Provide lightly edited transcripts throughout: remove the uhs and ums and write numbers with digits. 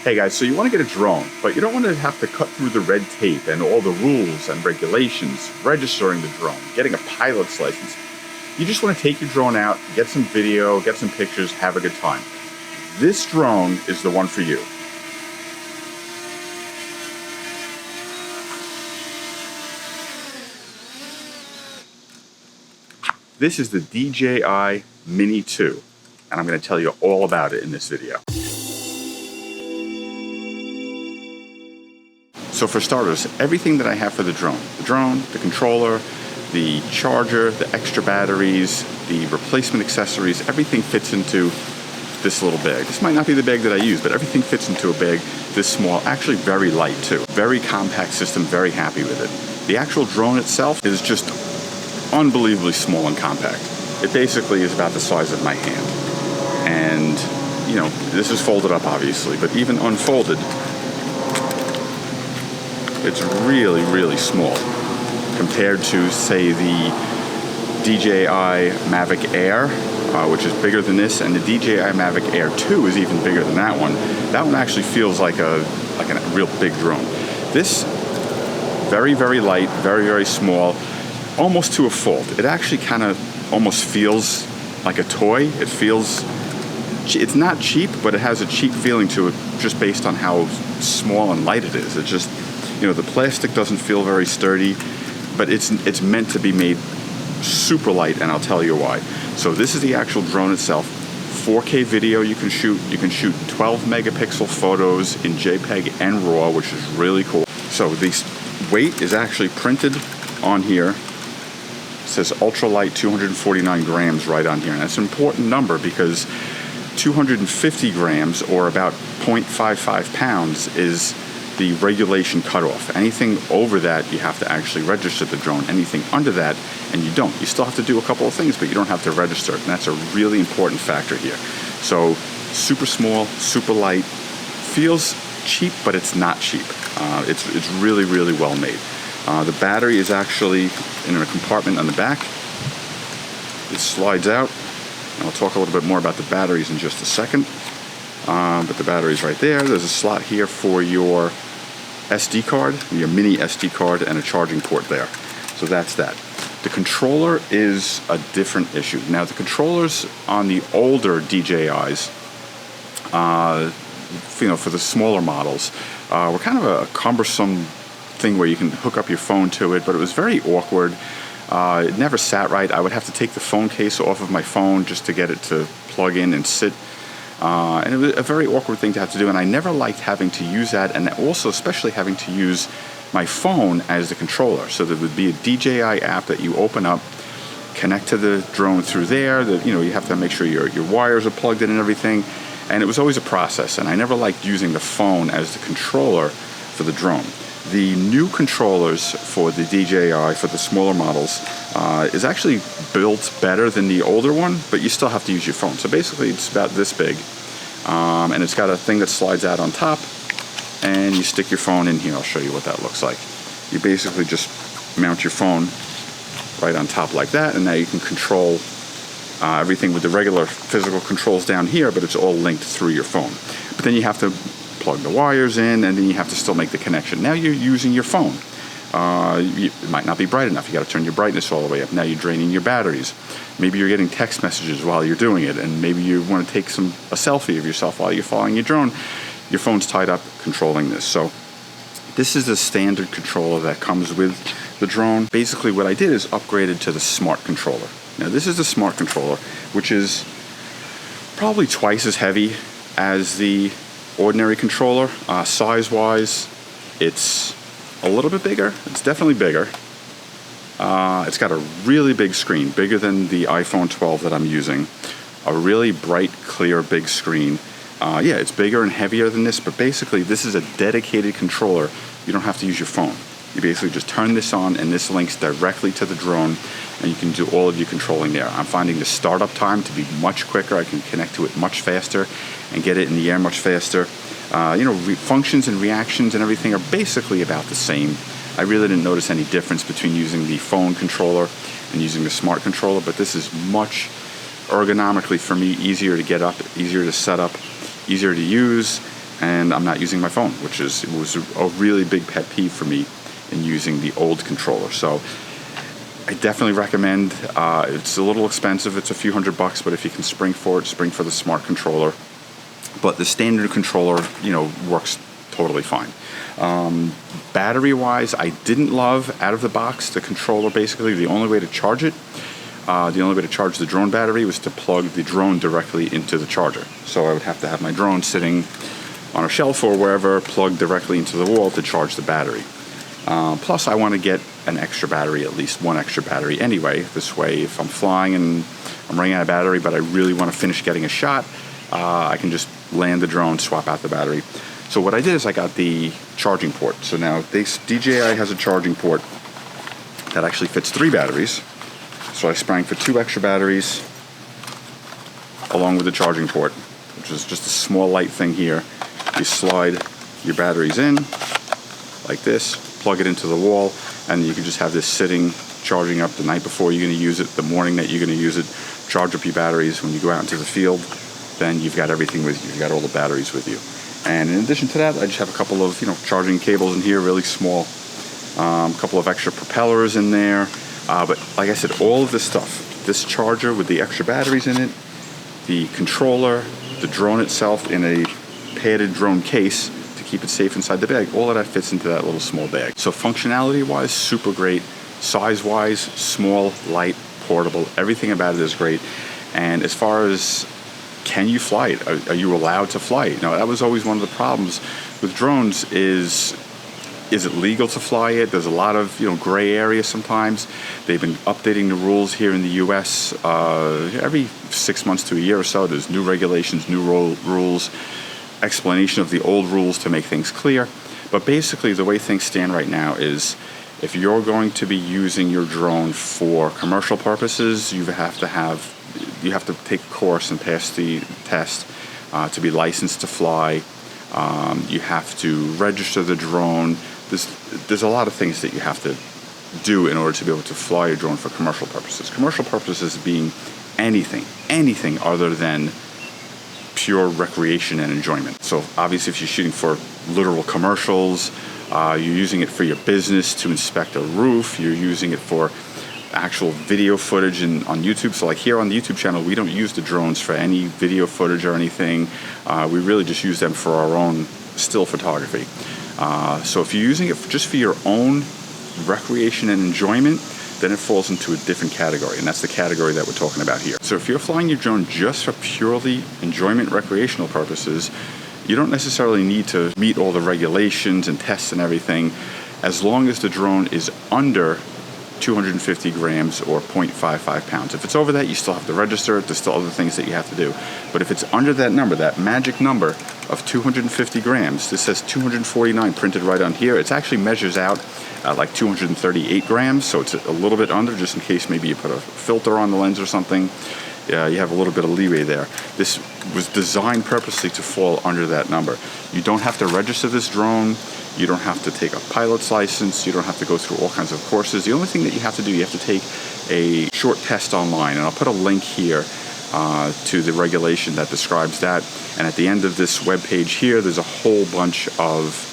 Hey guys, so you want to get a drone, but you don't want to have to cut through the red tape and all the rules and regulations, registering the drone, getting a pilot's license. You just want to take your drone out, get some video, get some pictures, have a good time. This drone is the one for you. This is the DJI Mini 2, and I'm going to tell you all about it in this video. So for starters, everything that I have for the drone, the controller, the charger, the extra batteries, the replacement accessories, everything fits into this little bag. This might not be the bag that I use, but everything fits into a bag this small, actually very light too. Very compact system, very happy with it. The actual drone itself is just unbelievably small and compact. It basically is about the size of my hand. And, you know, this is folded up obviously, but even unfolded, it's really, really small compared to, say, the DJI Mavic Air, which is bigger than this, and the DJI Mavic Air 2 is even bigger than that one. That one actually feels like a real big drone. This, very, very light, very, very small, almost to a fault. It actually kind of almost feels like a toy. It feels, it's not cheap, but it has a cheap feeling to it just based on how small and light it is. It just, you know, the plastic doesn't feel very sturdy, but it's meant to be made super light, and I'll tell you why. So this is the actual drone itself. 4K video you can shoot. You can shoot 12 megapixel photos in JPEG and RAW, which is really cool. So the weight is actually printed on here. It says ultralight 249 grams right on here, and that's an important number because 250 grams, or about 0.55 pounds, is the regulation cutoff. Anything over that, you have to actually register the drone. Anything under that, and you don't. You still have to do a couple of things, but you don't have to register it, and that's a really important factor here. So, super small, super light, feels cheap, but it's not cheap. It's really, really well made. The battery is actually in a compartment on the back. It slides out, and I'll talk a little bit more about the batteries in just a second. But the battery's right there. There's a slot here for your SD card, your mini SD card, and a charging port there. So that's that. The controller is a different issue. Now, the controllers on the older DJIs, you know, for the smaller models, were kind of a cumbersome thing where you can hook up your phone to it, but it was very awkward. It never sat right. I would have to take the phone case off of my phone just to get it to plug in and sit. And it was a very awkward thing to have to do, and I never liked having to use that, and also especially having to use my phone as the controller. So there would be a DJI app that you open up, connect to the drone through there. That, you know, you have to make sure your wires are plugged in and everything, and it was always a process, and I never liked using the phone as the controller for the drone. The new controllers for the DJI, for the smaller models, is actually built better than the older one, but you still have to use your phone. So basically it's about this big, and it's got a thing that slides out on top, and you stick your phone in here. I'll show you what that looks like. You basically just mount your phone right on top like that, and now you can control everything with the regular physical controls down here, but it's all linked through your phone. But then you have to plug the wires in, and then you have to still make the connection. Now you're using your phone. It might not be bright enough. You got to turn your brightness all the way up. Now you're draining your batteries. Maybe you're getting text messages while you're doing it, and maybe you want to take a selfie of yourself while you're flying your drone. Your phone's tied up controlling this. So this is the standard controller that comes with the drone. Basically what I did is upgraded to the smart controller. Now this is the smart controller, which is probably twice as heavy as the ordinary controller. Size-wise, it's a little bit bigger. It's definitely bigger. It's got a really big screen, bigger than the iPhone 12 that I'm using. A really bright, clear, big screen. Yeah, it's bigger and heavier than this, but basically this is a dedicated controller. You don't have to use your phone. You basically just turn this on, and this links directly to the drone, and you can do all of your controlling there. I'm finding the startup time to be much quicker. I can connect to it much faster and get it in the air much faster. You know, functions and reactions and everything are basically about the same. I really didn't notice any difference between using the phone controller and using the smart controller, but this is much ergonomically for me easier to get up, easier to set up, easier to use, and I'm not using my phone, which was a really big pet peeve for me in using the old controller. So I definitely recommend. It's a little expensive. It's a few $100, but if you can spring for it, spring for the smart controller. But the standard controller, works totally fine. Battery-wise, I didn't love out of the box the controller. Basically, the only way to charge it, the only way to charge the drone battery was to plug the drone directly into the charger. So I would have to have my drone sitting on a shelf or wherever, plugged directly into the wall to charge the battery. Plus, I want to get an extra battery, at least one extra battery anyway. This way, if I'm flying and I'm running out of battery, but I really want to finish getting a shot, I can just land the drone, swap out the battery. So what I did is I got the charging port. So now DJI has a charging port that actually fits 3 batteries. So I sprang for 2 extra batteries along with the charging port, which is just a small light thing here. You slide your batteries in like this, plug it into the wall, and you can just have this sitting, charging up the night before you're going to use it, the morning that you're going to use it, charge up your batteries when you go out into the field. Then you've got everything with you. You've got all the batteries with you. And in addition to that, I just have a couple of charging cables in here, really small. A couple of extra propellers in there. But like I said, all of this stuff, this charger with the extra batteries in it, the controller, the drone itself in a padded drone case to keep it safe inside the bag, all of that fits into that little small bag. So functionality-wise, super great. Size-wise, small, light, portable. Everything about it is great. And as far as can you fly it? Are you allowed to fly it? That was always one of the problems with drones is it legal to fly it? There's a lot of gray area sometimes. They've been updating the rules here in the U.S. Every 6 months to a year or so. There's new regulations, new rules, explanation of the old rules to make things clear. But basically the way things stand right now is if you're going to be using your drone for commercial purposes, you have to take a course and pass the test to be licensed to fly. You have to register the drone. There's a lot of things that you have to do in order to be able to fly a drone for commercial purposes. Commercial purposes being anything other than pure recreation and enjoyment. So obviously if you're shooting for literal commercials, you're using it for your business to inspect a roof, you're using it for actual video footage on YouTube. So like here on the YouTube channel, we don't use the drones for any video footage or anything. We really just use them for our own still photography. So if you're using it just for your own recreation and enjoyment, then it falls into a different category, and that's the category that we're talking about here. So if you're flying your drone just for purely enjoyment, recreational purposes, you don't necessarily need to meet all the regulations and tests and everything, as long as the drone is under 250 grams or 0.55 pounds. If it's over that, you still have to register it. There's still other things that you have to do. But if it's under that number, that magic number of 250 grams, this says 249 printed right on here. It actually measures out at like 238 grams, so it's a little bit under, just in case maybe you put a filter on the lens or something. You have a little bit of leeway there. This was designed purposely to fall under that number. You don't have to register this drone. You don't have to take a pilot's license. You don't have to go through all kinds of courses. The only thing that you have to do, you have to take a short test online. And I'll put a link here to the regulation that describes that. And at the end of this web page here, there's a whole bunch of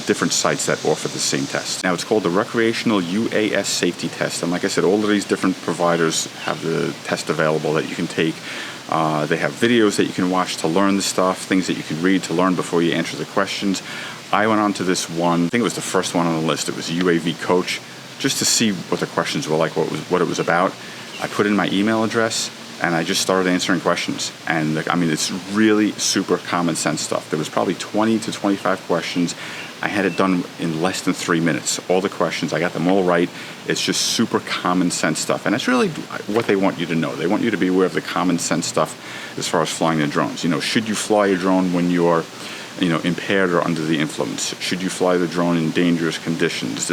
different sites that offer the same test. Now, it's called the Recreational UAS Safety Test. And like I said, all of these different providers have the test available that you can take. They have videos that you can watch to learn the stuff, things that you can read to learn before you answer the questions. I went on to this one, I think it was the first one on the list. It was UAV Coach, just to see what the questions were like, what it was about. I put in my email address and I just started answering questions. And I mean, it's really super common sense stuff. There was probably 20 to 25 questions. I had it done in less than 3 minutes. All the questions, I got them all right. It's just super common sense stuff. And that's really what they want you to know. They want you to be aware of the common sense stuff as far as flying the drones. Should you fly a drone when you're impaired or under the influence? Should you fly the drone in dangerous conditions?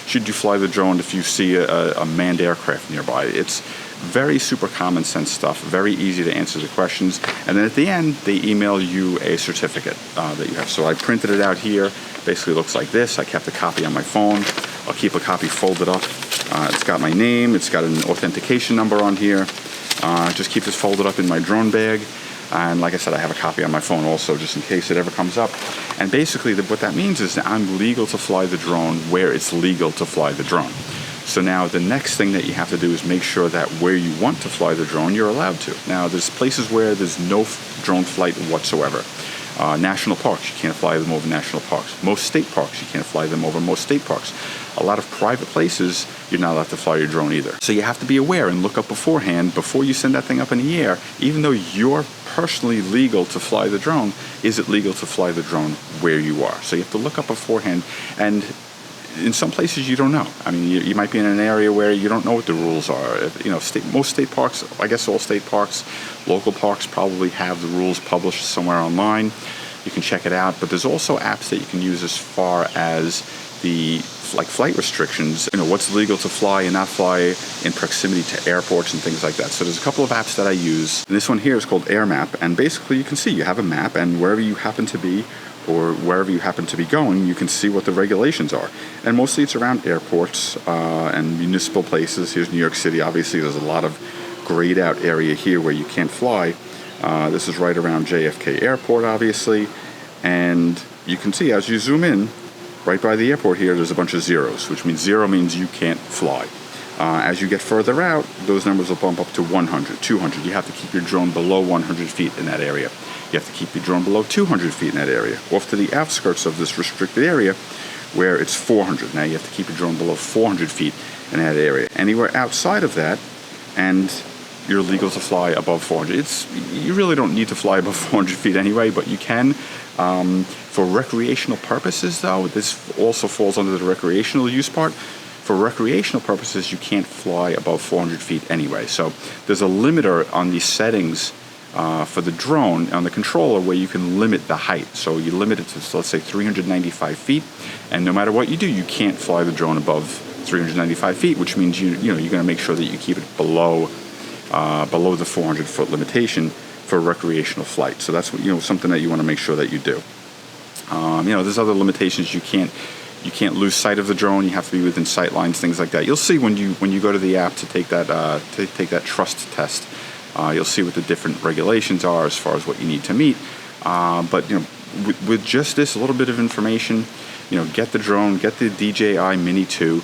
Should you fly the drone if you see a manned aircraft nearby? It's very super common sense stuff, very easy to answer the questions. And then at the end, they email you a certificate that you have. So I printed it out here. Basically looks like this. I kept a copy on my phone. I'll keep a copy folded up. It's got my name. It's got an authentication number on here. Just keep this folded up in my drone bag. And like I said, I have a copy on my phone also, just in case it ever comes up. And basically what that means is that I'm legal to fly the drone where it's legal to fly the drone. So now the next thing that you have to do is make sure that where you want to fly the drone, you're allowed to. Now there's places where there's no drone flight whatsoever. National parks, you can't fly them over national parks. Most state parks, you can't fly them over most state parks. A lot of private places, you're not allowed to fly your drone either. So you have to be aware and look up beforehand before you send that thing up in the air. Even though you're personally legal to fly the drone, is it legal to fly the drone where you are? So you have to look up beforehand, and in some places you don't know. I mean, you might be in an area where you don't know what the rules are. Most state parks, I guess all state parks, local parks probably have the rules published somewhere online. You can check it out, but there's also apps that you can use as far as the flight restrictions, what's legal to fly and not fly in proximity to airports and things like that. So there's a couple of apps that I use. And this one here is called Air Map, and basically you can see you have a map, and wherever you happen to be or wherever you happen to be going, you can see what the regulations are. And mostly it's around airports and municipal places. Here's New York City. Obviously there's a lot of grayed out area here where you can't fly. This is right around JFK Airport, obviously. And you can see as you zoom in, right by the airport here, there's a bunch of zeros, which means zero means you can't fly. As you get further out, those numbers will bump up to 100, 200. You have to keep your drone below 100 feet in that area. You have to keep your drone below 200 feet in that area. Off to the outskirts of this restricted area where it's 400. Now you have to keep your drone below 400 feet in that area. Anywhere outside of that, and you're legal to fly above 400. You really don't need to fly above 400 feet anyway, but you can. For recreational purposes, though, this also falls under the recreational use part. For recreational purposes, you can't fly above 400 feet anyway. So there's a limiter on the settings for the drone on the controller where you can limit the height. So you limit it to, let's say, 395 feet, and no matter what you do, you can't fly the drone above 395 feet, which means you're going to make sure that you keep it below the 400 foot limitation for recreational flight. So that's something that you want to make sure that you do. There's other limitations. You can't lose sight of the drone. You have to be within sight lines, things like that. You'll see when you go to the app to take that trust test. You'll see what the different regulations are as far as what you need to meet. But with just this little bit of information, get the drone, get the DJI Mini 2,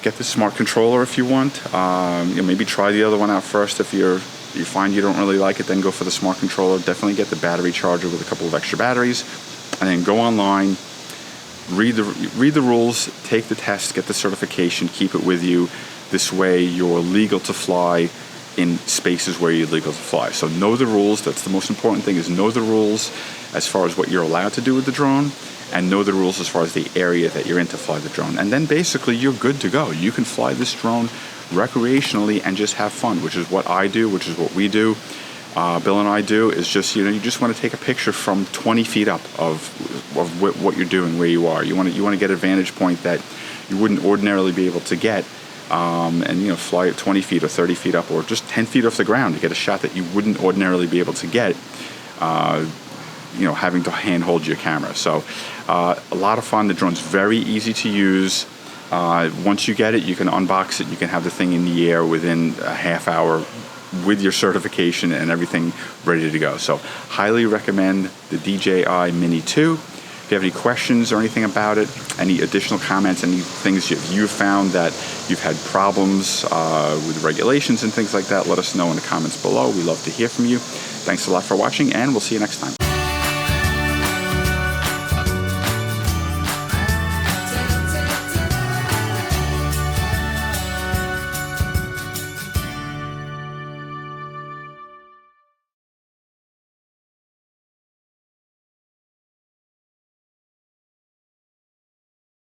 get the smart controller if you want. Maybe try the other one out first. If you find you don't really like it, then go for the smart controller. Definitely get the battery charger with a couple of extra batteries, and then go online, read the rules, take the test, get the certification, keep it with you. This way you're legal to fly in spaces where you're legal to fly. So know the rules. That's the most important thing, is know the rules as far as what you're allowed to do with the drone, and know the rules as far as the area that you're in to fly the drone. And then basically you're good to go. You can fly this drone recreationally and just have fun, which is what I do, which is what we do. Bill and I do, is just, you just want to take a picture from 20 feet up of what you're doing, where you are. You want to get a vantage point that you wouldn't ordinarily be able to get, and fly at 20 feet or 30 feet up, or just 10 feet off the ground to get a shot that you wouldn't ordinarily be able to get, having to hand hold your camera. So a lot of fun. The drone's very easy to use. Once you get it, you can unbox it. You can have the thing in the air within a half hour with your certification and everything ready to go. So highly recommend the DJI Mini 2. If you have any questions or anything about it, any additional comments, any things you've found that you've had problems with regulations and things like that, let us know in the comments below. We love to hear from you. Thanks a lot for watching, and we'll see you next time.